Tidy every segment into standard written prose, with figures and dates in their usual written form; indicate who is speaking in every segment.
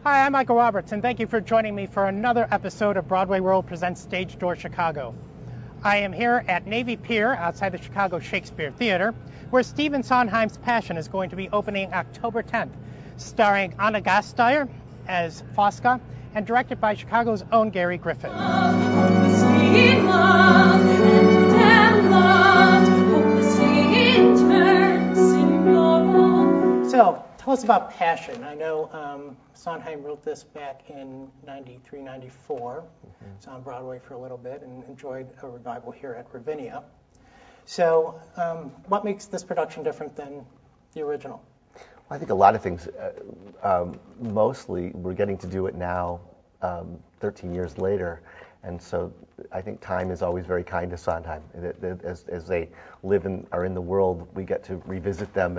Speaker 1: Hi, I'm Michael Roberts, and thank you for joining me for another episode of Broadway World Presents Stage Door Chicago. I am here at Navy Pier outside the Chicago Shakespeare Theater, where Stephen Sondheim's Passion is going to be opening October 10th, starring Gasteyer as Fosca and directed by Chicago's own Gary Griffin. So, tell us about Passion. I know Sondheim wrote this back in 93, 94. It's on Broadway for a little bit and enjoyed a revival here at Ravinia. So, what makes this production different than the original?
Speaker 2: Well, I think a lot of things. Mostly, we're getting to do it now, 13 years later. And so I think time is always very kind to Sondheim. As they live and are in the world, we get to revisit them,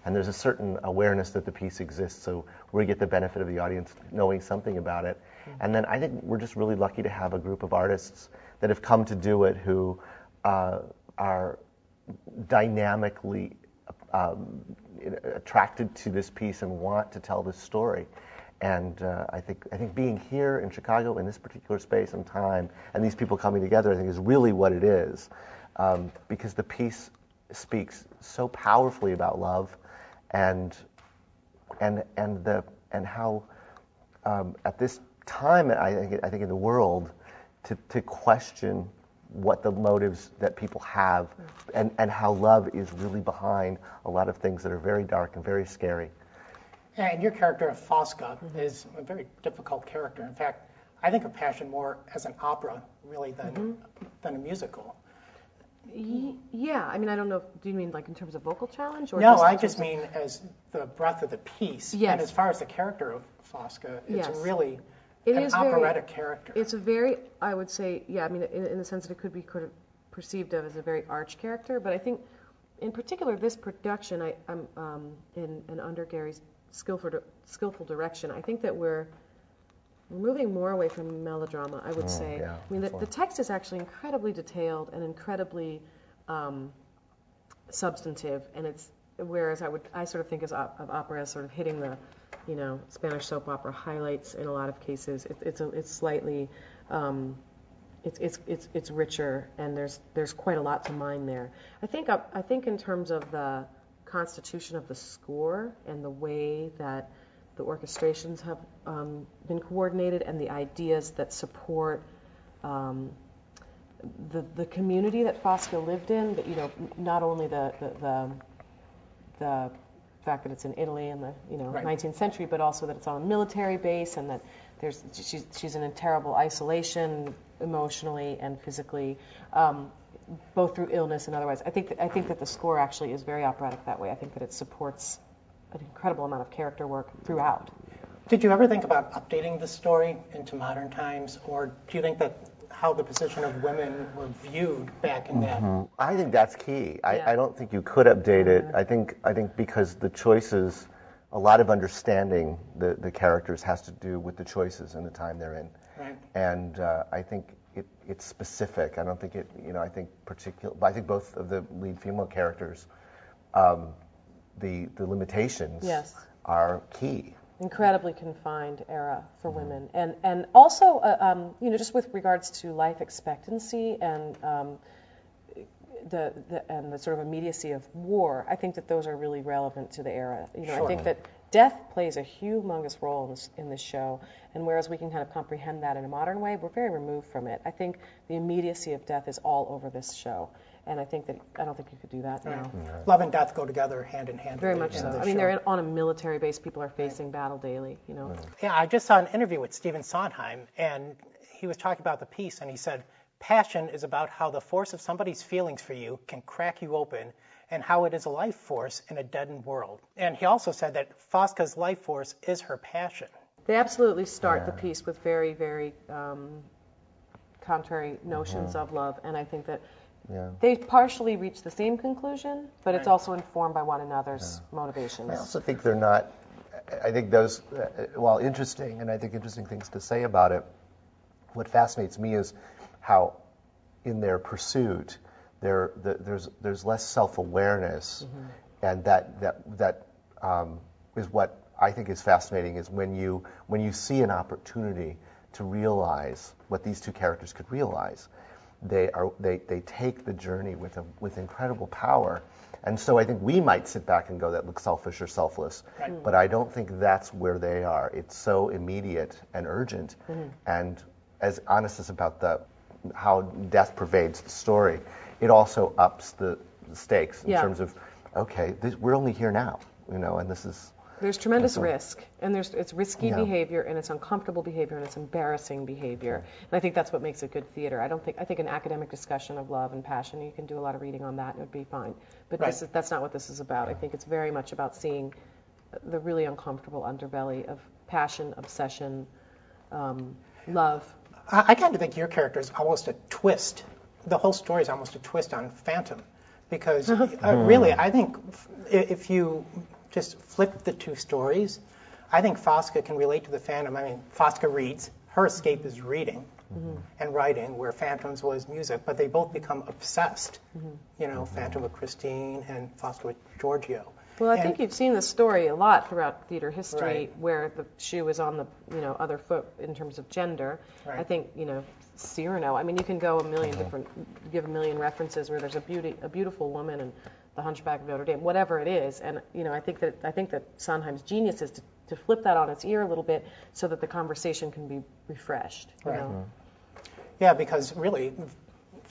Speaker 2: and there's a certain awareness that the piece exists, so we get the benefit of the audience knowing something about it. And then I think we're just really lucky to have a group of artists that have come to do it who are dynamically attracted to this piece and want to tell this story. And I think being here in Chicago in this particular space and time, and these people coming together, I think is really what it is, because the piece speaks so powerfully about love, and how at this time I think in the world to question what the motives that people have, and how love is really behind a lot of things that are very dark and very scary.
Speaker 1: And your character of Fosca is a very difficult character. In fact, I think of Passion more as an opera, really, than a musical.
Speaker 3: Yeah, I mean, I don't know, do you mean like in terms of vocal challenge? Or
Speaker 1: no, I just mean as the breadth of the piece.
Speaker 3: Yes.
Speaker 1: And as far as the character of Fosca, it's
Speaker 3: Yes.
Speaker 1: really
Speaker 3: It
Speaker 1: an
Speaker 3: is
Speaker 1: operatic character.
Speaker 3: It's a very, I would say, yeah, I mean, in the sense that it could be perceived of as a very arch character, but I think, in particular, this production, I'm under Gary's skillful direction, I think that we're moving more away from melodrama, I would say.
Speaker 2: Yeah,
Speaker 3: I mean, the text is actually incredibly detailed and incredibly substantive, and it's, whereas I sort of think of opera as sort of hitting the, Spanish soap opera highlights in a lot of cases. It's slightly, it's richer, and there's quite a lot to mine there. I think in terms of the constitution of the score and the way that the orchestrations have been coordinated, and the ideas that support the community that Fosca lived in, but not only the fact that it's in Italy in the
Speaker 1: Right.
Speaker 3: 19th century, but also that it's on a military base, and that she's in terrible isolation emotionally and physically, both through illness and otherwise. I think that the score actually is very operatic that way. I think that it supports an incredible amount of character work throughout.
Speaker 1: Did you ever think about updating the story into modern times, or do you think that how the position of women were viewed back in that?
Speaker 2: I think that's key.
Speaker 3: Yeah.
Speaker 2: I don't think you could update it. I think because the choices, a lot of understanding the characters has to do with the choices and the time they're in.
Speaker 1: Right.
Speaker 2: And I think it's specific. I don't think it. I think I think both of the lead female characters, the limitations
Speaker 3: Yes.
Speaker 2: are key.
Speaker 3: Incredibly confined era for women, and also just with regards to life expectancy and the sort of immediacy of war, I think that those are really relevant to the era.
Speaker 1: Sure.
Speaker 3: I think that death plays a humongous role in this show, and whereas we can kind of comprehend that in a modern way, we're very removed from it. I think the immediacy of death is all over this show, and I don't think you could do that now.
Speaker 1: Love and death go together hand in hand.
Speaker 3: Very much so. I mean, they're on a military base. People are facing battle daily.
Speaker 1: Yeah, I just saw an interview with Stephen Sondheim, and he was talking about the piece, and he said, Passion is about how the force of somebody's feelings for you can crack you open, and how it is a life force in a deadened world. And he also said that Fosca's life force is her passion.
Speaker 3: They absolutely start the piece with very, very contrary notions of love, and I think that they partially reach the same conclusion, but it's also informed by one another's motivations.
Speaker 2: I also think they're not. I think those, while interesting, and I think interesting things to say about it, what fascinates me is how, in their pursuit, there's less self-awareness, and that is what I think is fascinating is when you see an opportunity to realize what these two characters could realize, they take the journey with incredible power. And so I think we might sit back and go, that looks selfish or selfless, but I don't think that's where they are. It's so immediate and urgent, and as honest as about how death pervades the story, it also ups the stakes in terms of, okay, we're only here now, and this is...
Speaker 3: There's tremendous risk, and it's risky behavior, and it's uncomfortable behavior, and it's embarrassing behavior. And I think that's what makes it good theater. I think an academic discussion of love and passion, you can do a lot of reading on that, and it would be fine. But that's not what this is about. I think it's very much about seeing the really uncomfortable underbelly of passion, obsession, love.
Speaker 1: I kind of think your character is almost a twist. The whole story is almost a twist on Phantom, because really, I think if you just flip the two stories, I think Fosca can relate to the Phantom. I mean, Fosca reads. Her escape is reading and writing, where Phantom's was music, but they both become obsessed. Phantom with Christine and Fosca with Giorgio.
Speaker 3: Well, I think you've seen this story a lot throughout theater history, where the shoe is on the other foot in terms of gender. Right. I think Cyrano. I mean, you can go give a million references where there's a beautiful woman and the Hunchback of Notre Dame, whatever it is. And I think that Sondheim's genius is to flip that on its ear a little bit so that the conversation can be refreshed. You know?
Speaker 1: Yeah, because really,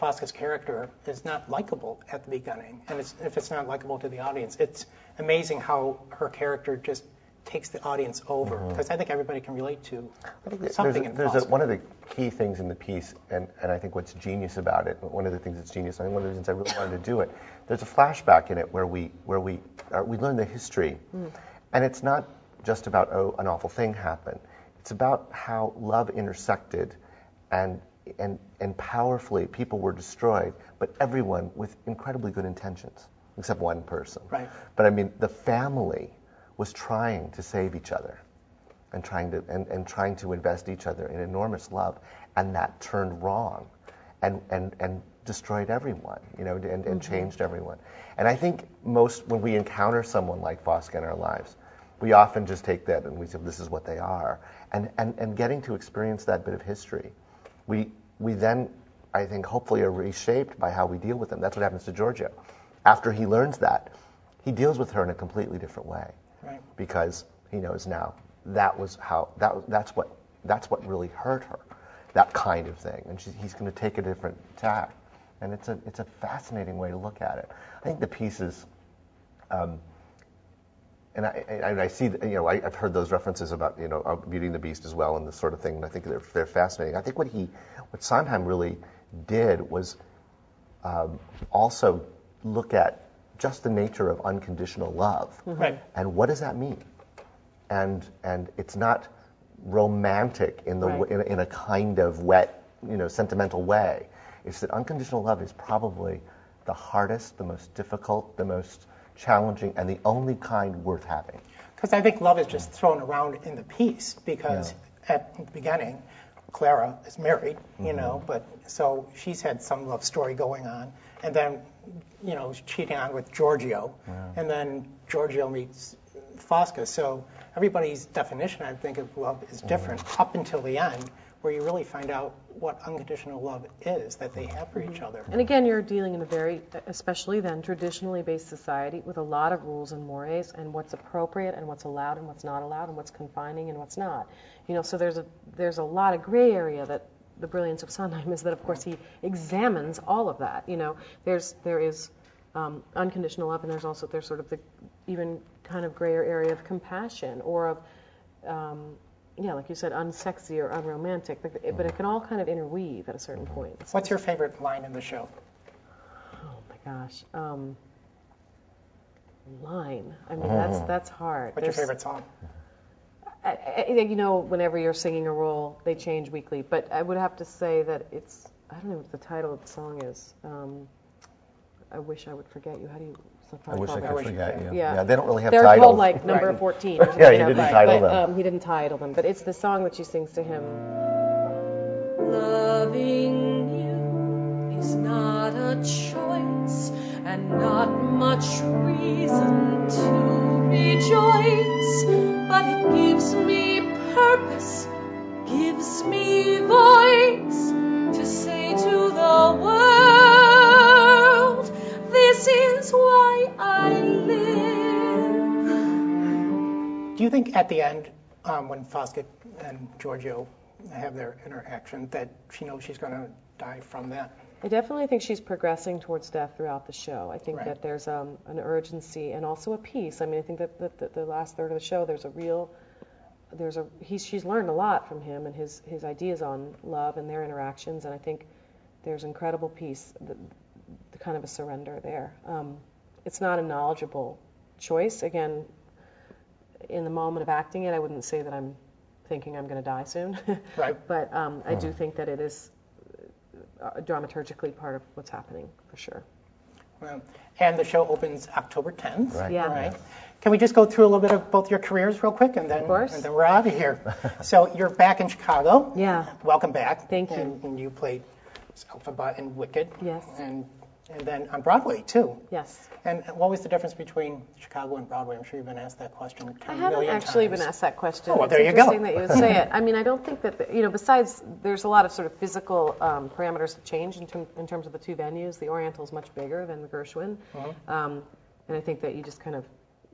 Speaker 1: Fosca's character is not likable at the beginning, and if it's not likable to the audience, it's amazing how her character just takes the audience over, because I think everybody can relate to something in Fosca.
Speaker 2: One of the key things in the piece, and I think what's genius about it, one of the things that's genius, I think one of the reasons I really wanted to do it, there's a flashback in it where we learn the history, and it's not just about, an awful thing happened. It's about how love intersected, and powerfully people were destroyed, but everyone with incredibly good intentions, except one person.
Speaker 1: Right.
Speaker 2: But I mean, the family was trying to save each other and trying to invest each other in enormous love, and that turned wrong and destroyed everyone, and changed everyone. And I think when we encounter someone like Fosca in our lives, we often just take that and we say, this is what they are. And getting to experience that bit of history, we then, I think, hopefully are reshaped by how we deal with them. That's what happens to Giorgio. After he learns that, he deals with her in a completely different way.
Speaker 1: Right. Because
Speaker 2: he knows now that's what really hurt her, that kind of thing, and he's going to take a different tack, and it's a fascinating way to look at it. I think the pieces, and I see I've heard those references about Beauty and the Beast as well and this sort of thing, and I think they're fascinating. I think what Sondheim really did was also look at just the nature of unconditional love.
Speaker 1: Right.
Speaker 2: And what does that mean? And it's not romantic in a kind of wet, sentimental way. It's that unconditional love is probably the hardest, the most difficult, the most challenging, and the only kind worth having.
Speaker 1: Because I think love is just thrown around in the piece, because at the beginning, Clara is married, but so she's had some love story going on, and then cheating on with Giorgio, and then Giorgio meets Fosca. So everybody's definition, I think, of love is different up until the end, where you really find out what unconditional love is that they have for each other.
Speaker 3: And again, you're dealing in a very, especially then, traditionally based society with a lot of rules and mores, and what's appropriate and what's allowed and what's not allowed, and what's confining and what's not. So there's a lot of gray area that the brilliance of Sondheim is that, of course, he examines all of that. There is unconditional love, and there's sort of the even kind of grayer area of compassion, or of like you said, unsexy or unromantic, but it can all kind of interweave at a certain point.
Speaker 1: What's your favorite line in the show?
Speaker 3: Oh my gosh, line. I mean, that's hard.
Speaker 1: What's your favorite song?
Speaker 3: Whenever you're singing a role, they change weekly. But I would have to say that I don't know what the title of the song is. I Wish I Would Forget You. How do you?
Speaker 2: I Wish I Could Forget You.
Speaker 3: Yeah,
Speaker 2: they don't really have
Speaker 3: They're
Speaker 2: titles.
Speaker 3: They're called like number 14 or something.
Speaker 2: Yeah, he didn't title them.
Speaker 3: He didn't title them, but it's the song that she sings to him.
Speaker 4: Loving you is not a choice, and not much reason to rejoice. but it gives me purpose, gives me voice to say to the world, this is why I live.
Speaker 1: Do you think at the end, when Fosca and Giorgio have their interaction, that she knows she's going to die from that?
Speaker 3: I definitely think she's progressing towards death throughout the show. I think
Speaker 1: Right.
Speaker 3: that there's an urgency and also a peace. I mean, I think that the last third of the show, she's learned a lot from him and his ideas on love and their interactions, and I think there's incredible peace, the kind of a surrender there. It's not a knowledgeable choice. Again, in the moment of acting it, I wouldn't say that I'm thinking I'm going to die soon.
Speaker 1: Right.
Speaker 3: But I do think that it is dramaturgically part of what's happening, for sure.
Speaker 1: And the show opens October 10th.
Speaker 2: Right.
Speaker 3: Yeah.
Speaker 1: Right. Can we just go through a little bit of both your careers real quick, and then
Speaker 3: Of course.
Speaker 1: and then we're out of here. So you're back in Chicago.
Speaker 3: Yeah.
Speaker 1: Welcome back.
Speaker 3: Thank you.
Speaker 1: And you played Alphabet in Wicked.
Speaker 3: Yes.
Speaker 1: And then on Broadway too.
Speaker 3: Yes.
Speaker 1: And what was the difference between Chicago and Broadway? I'm sure you've been asked that question 10
Speaker 3: I haven't
Speaker 1: million
Speaker 3: actually
Speaker 1: times.
Speaker 3: been asked that question.
Speaker 1: Oh, well,
Speaker 3: It's
Speaker 1: there you go.
Speaker 3: interesting that you would say it. I mean, I don't think that, besides there's a lot of sort of physical parameters that change in terms of the two venues. The Oriental is much bigger than the Gershwin. And I think that you just kind of,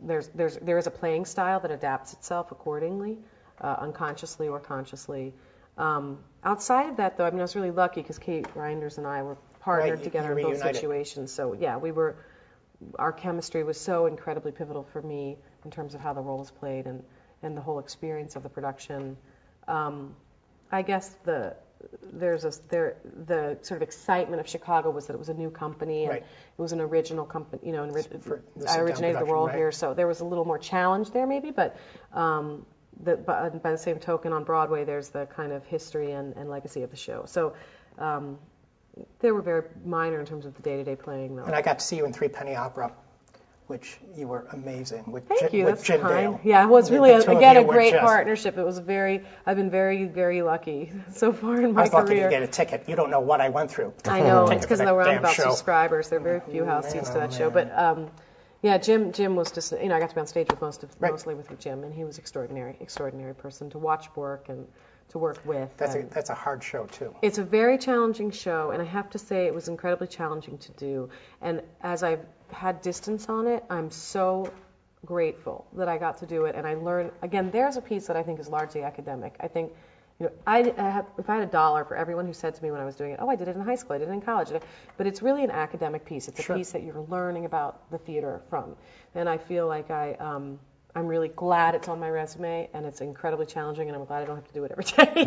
Speaker 3: there is a playing style that adapts itself accordingly, unconsciously or consciously. Outside of that, though, I mean, I was really lucky because Kate Reinders and I were partnered
Speaker 1: Right,
Speaker 3: together
Speaker 1: you
Speaker 3: in both
Speaker 1: reunited.
Speaker 3: situations. So, yeah, our chemistry was so incredibly pivotal for me in terms of how the role was played and the whole experience of the production. I guess the sort of excitement of Chicago was that it was a new company and
Speaker 1: Right.
Speaker 3: it was an original company.
Speaker 1: For the
Speaker 3: I
Speaker 1: sit-down
Speaker 3: originated the
Speaker 1: production,
Speaker 3: role
Speaker 1: right.
Speaker 3: here, so there was a little more challenge there maybe, but by the same token, on Broadway, there's the kind of history and legacy of the show. So they were very minor in terms of the day-to-day playing, though.
Speaker 1: And I got to see you in Three Penny Opera, which you were amazing with.
Speaker 3: Thank you.
Speaker 1: With
Speaker 3: That's
Speaker 1: Jim
Speaker 3: kind.
Speaker 1: Dale.
Speaker 3: Yeah, it was really
Speaker 1: The two of
Speaker 3: again
Speaker 1: you
Speaker 3: a
Speaker 1: were
Speaker 3: great
Speaker 1: just-
Speaker 3: partnership. It was I've been very, very lucky so far in
Speaker 1: I
Speaker 3: my
Speaker 1: was lucky to
Speaker 3: career.
Speaker 1: get a ticket. You don't know what I went through.
Speaker 3: I know
Speaker 1: Ticket
Speaker 3: it's
Speaker 1: for
Speaker 3: because of
Speaker 1: that
Speaker 3: the
Speaker 1: damn
Speaker 3: roundabout
Speaker 1: show.
Speaker 3: subscribers. There are very few house seats to that show, but yeah, Jim was just I got to be on stage with mostly with Jim, and he was extraordinary person to watch work and to work with.
Speaker 1: That's a hard show too.
Speaker 3: It's a very challenging show, and I have to say it was incredibly challenging to do. And as I've had distance on it, I'm so grateful that I got to do it, and I learned, again, there's a piece that I think is largely academic. I think, if I had $1 for everyone who said to me when I was doing it, oh, I did it in high school, I did it in college, but it's really an academic piece. It's a piece that you're learning about the theater from. And I feel like I'm really glad it's on my resume, and it's incredibly challenging, and I'm glad I don't have to do it every day.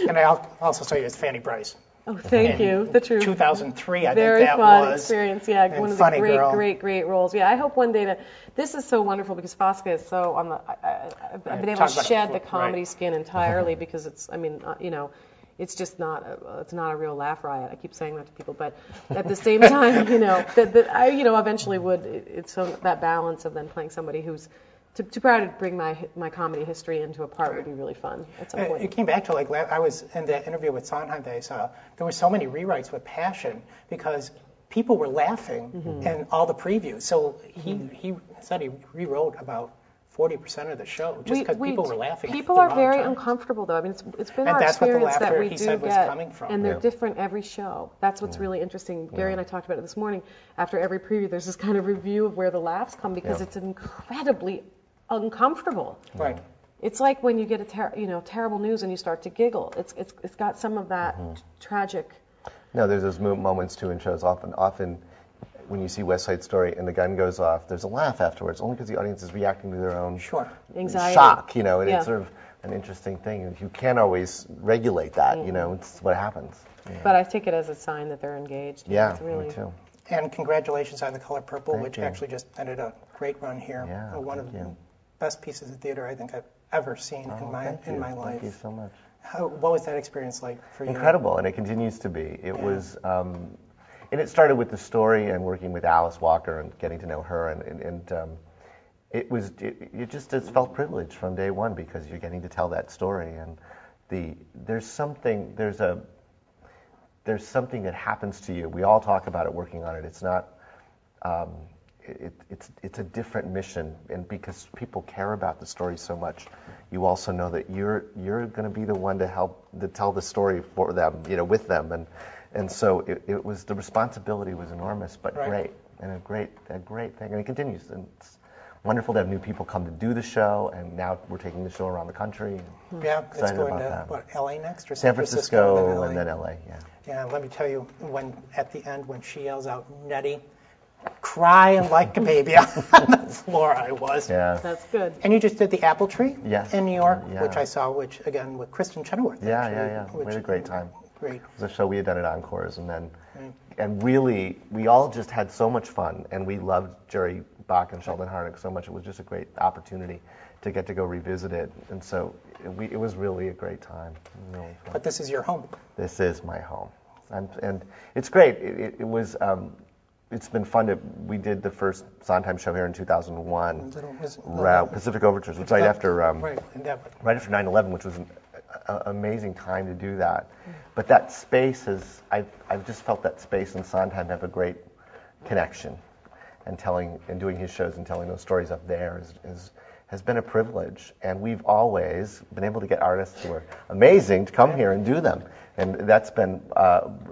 Speaker 1: And I also saw you as Fanny Bryce.
Speaker 3: Oh, thank you. The truth.
Speaker 1: 2003, I
Speaker 3: Very
Speaker 1: think that
Speaker 3: fun
Speaker 1: was.
Speaker 3: experience. Yeah,
Speaker 1: And
Speaker 3: one of
Speaker 1: funny
Speaker 3: the
Speaker 1: girl.
Speaker 3: great roles. Yeah, I hope one day this is so wonderful because Fosca is so on the. I've been able
Speaker 1: talked
Speaker 3: to
Speaker 1: about it
Speaker 3: shed the
Speaker 1: before,
Speaker 3: comedy
Speaker 1: right.
Speaker 3: skin entirely because it's. I mean, it's just not. It's not a real laugh riot. I keep saying that to people, but at the same time, that I, eventually would. It's so that balance of then playing somebody who's. To try to bring my comedy history into a part would be really fun at some point.
Speaker 1: It came back to I was in that interview with Sondheim that I saw. There were so many rewrites with passion because people were laughing in all the previews. So he said he rewrote about 40% of the show just because people were laughing.
Speaker 3: People
Speaker 1: the
Speaker 3: are
Speaker 1: wrong
Speaker 3: very
Speaker 1: times.
Speaker 3: uncomfortable though. I mean, it's been
Speaker 1: And
Speaker 3: our
Speaker 1: that's what the
Speaker 3: experience that
Speaker 1: laughter
Speaker 3: we
Speaker 1: he
Speaker 3: do
Speaker 1: said was
Speaker 3: get,
Speaker 1: coming from.
Speaker 3: and they're different every show. That's what's really interesting. Gary and I talked about it this morning. After every preview, there's this kind of review of where the laughs come because it's incredibly uncomfortable.
Speaker 1: Right.
Speaker 3: It's like when you get terrible news and you start to giggle. It's got some of that tragic.
Speaker 2: No, there's those moments too in shows. Often, when you see West Side Story and the gun goes off, there's a laugh afterwards, only because the audience is reacting to their own
Speaker 3: Anxiety.
Speaker 2: shock. And it's sort of an interesting thing. And you can't always regulate that. It's what happens.
Speaker 3: But I take it as a sign that they're engaged.
Speaker 2: Yeah,
Speaker 3: It's really,
Speaker 2: me too.
Speaker 1: And congratulations on The Color Purple,
Speaker 2: Thank
Speaker 1: which
Speaker 2: you.
Speaker 1: actually just ended a great run here.
Speaker 2: Yeah,
Speaker 1: One of
Speaker 2: thank
Speaker 1: the
Speaker 2: you.
Speaker 1: best pieces of theater I think I've ever seen in my life.
Speaker 2: Thank you so much.
Speaker 1: What was that experience like for you?
Speaker 2: Incredible, and it continues to be. It was, and it started with the story and working with Alice Walker and getting to know her, and it just felt privileged from day one because you're getting to tell that story, and there's something that happens to you. We all talk about it working on it. It's not it's a different mission, and because people care about the story so much, you also know that you're going to be the one to tell the story for them, with them, and so it was, the responsibility was enormous, but great, and a great thing, and it continues, and it's wonderful to have new people come to do the show, and now we're taking the show around the country.
Speaker 1: Yeah, it's going
Speaker 2: about
Speaker 1: to LA next, or
Speaker 2: San Francisco and then LA. Yeah.
Speaker 1: Yeah, let me tell you, at the end when she yells out "Nettie," crying like a baby on the floor I was.
Speaker 2: Yeah.
Speaker 3: That's good.
Speaker 1: And you just did the Apple Tree in New York,
Speaker 2: Yeah.
Speaker 1: which I saw, again with Kristen Chenoweth.
Speaker 2: Yeah. We had a great time.
Speaker 1: Great.
Speaker 2: It was a show we had done at Encores, and really, we all just had so much fun, and we loved Jerry Bach and Sheldon Harnick so much. It was just a great opportunity to get to go revisit it, and so it was really a great time. Really fun.
Speaker 1: But this is your home.
Speaker 2: This is my home, and it's great. It was. It's been fun we did the first Sondheim show here in 2001, Pacific Overtures, which right after 9/11, which was an amazing time to do that. But that space I've just felt that space and Sondheim have a great connection, and doing his shows and telling those stories up there has been a privilege. And we've always been able to get artists who are amazing to come here and do them. And that's been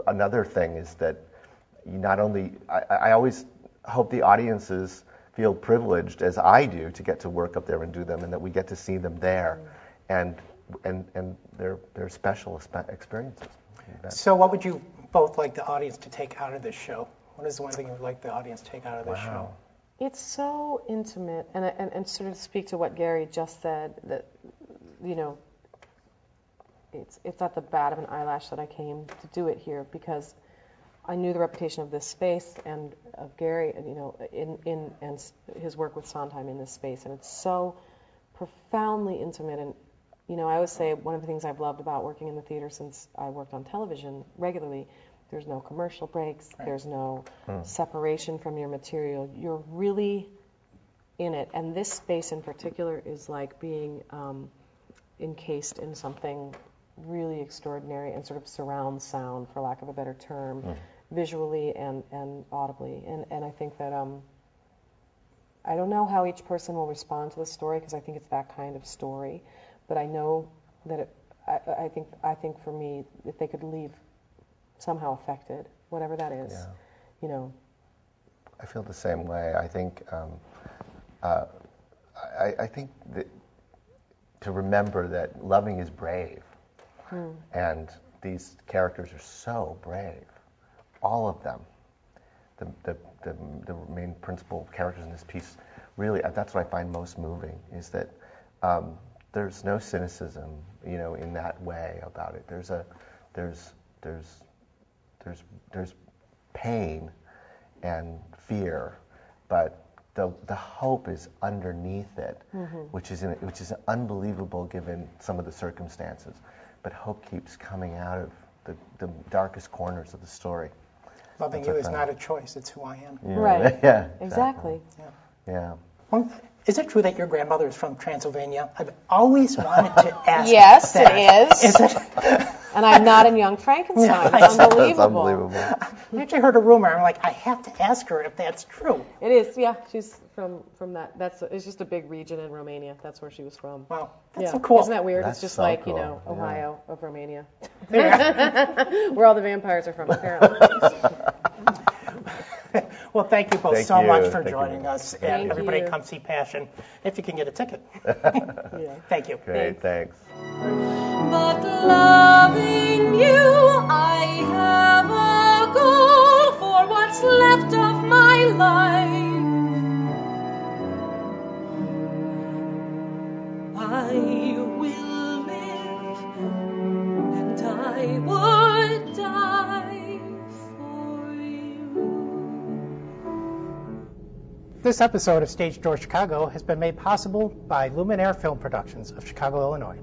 Speaker 2: another thing, is that not only, I always hope the audiences feel privileged as I do to get to work up there and do them, and that we get to see them there, and they're special experiences.
Speaker 1: So what would you both like the audience to take out of this show? What is the one thing you would like the audience to take out of this show?
Speaker 3: It's so intimate, and sort of speak to what Gary just said, that, it's at the bat of an eyelash that I came to do it here, because I knew the reputation of this space and of Gary, and his work with Sondheim in this space, and it's so profoundly intimate. And I always say one of the things I've loved about working in the theater since I worked on television regularly, there's no commercial breaks, there's no separation from your material. You're really in it, and this space in particular is like being encased in something really extraordinary and sort of surround sound, for lack of a better term, visually and audibly. And I think that I don't know how each person will respond to the story, because I think it's that kind of story. But I know that I think for me, if they could leave somehow affected, whatever that is,
Speaker 2: I feel the same way. I think I think that to remember that loving is brave. And these characters are so brave, all of them. The main principal characters in this piece, really, that's what I find most moving, is that there's no cynicism, in that way about it. There's pain and fear, but the hope is underneath it, which is unbelievable given some of the circumstances. But hope keeps coming out of the darkest corners of the story.
Speaker 1: Loving you is not a choice, it's who I am.
Speaker 2: Yeah.
Speaker 3: Right.
Speaker 2: Yeah.
Speaker 3: Exactly.
Speaker 2: Yeah.
Speaker 1: Well, is it true that your grandmother is from Transylvania? I've always wanted to ask.
Speaker 3: Yes,
Speaker 1: that.
Speaker 3: it is.
Speaker 1: Is it?
Speaker 3: And I'm not in Young Frankenstein.
Speaker 1: Yeah,
Speaker 3: It's unbelievable.
Speaker 1: I actually heard a rumor. I'm like, I have to ask her if that's true.
Speaker 3: It is, yeah. She's from that. It's just a big region in Romania. That's where she was from.
Speaker 1: Wow, that's so cool.
Speaker 3: Isn't that weird?
Speaker 2: That's
Speaker 3: it's just
Speaker 2: so
Speaker 3: like,
Speaker 2: cool.
Speaker 3: Ohio of Romania.
Speaker 1: Yeah.
Speaker 3: Where all the vampires are from, apparently.
Speaker 1: Well, thank you both
Speaker 2: Thank
Speaker 1: so
Speaker 2: you.
Speaker 1: much for
Speaker 2: Thank
Speaker 1: joining
Speaker 2: you.
Speaker 1: us.
Speaker 3: Thank
Speaker 1: And everybody
Speaker 3: you.
Speaker 1: come see Passion if you can get a ticket.
Speaker 3: Yeah.
Speaker 1: Thank you.
Speaker 2: Great, thanks.
Speaker 4: But loving you, I have a goal for what's left of my life. I will live, and I would die for you.
Speaker 1: This episode of Stage Door Chicago has been made possible by Luminaire Film Productions of Chicago, Illinois.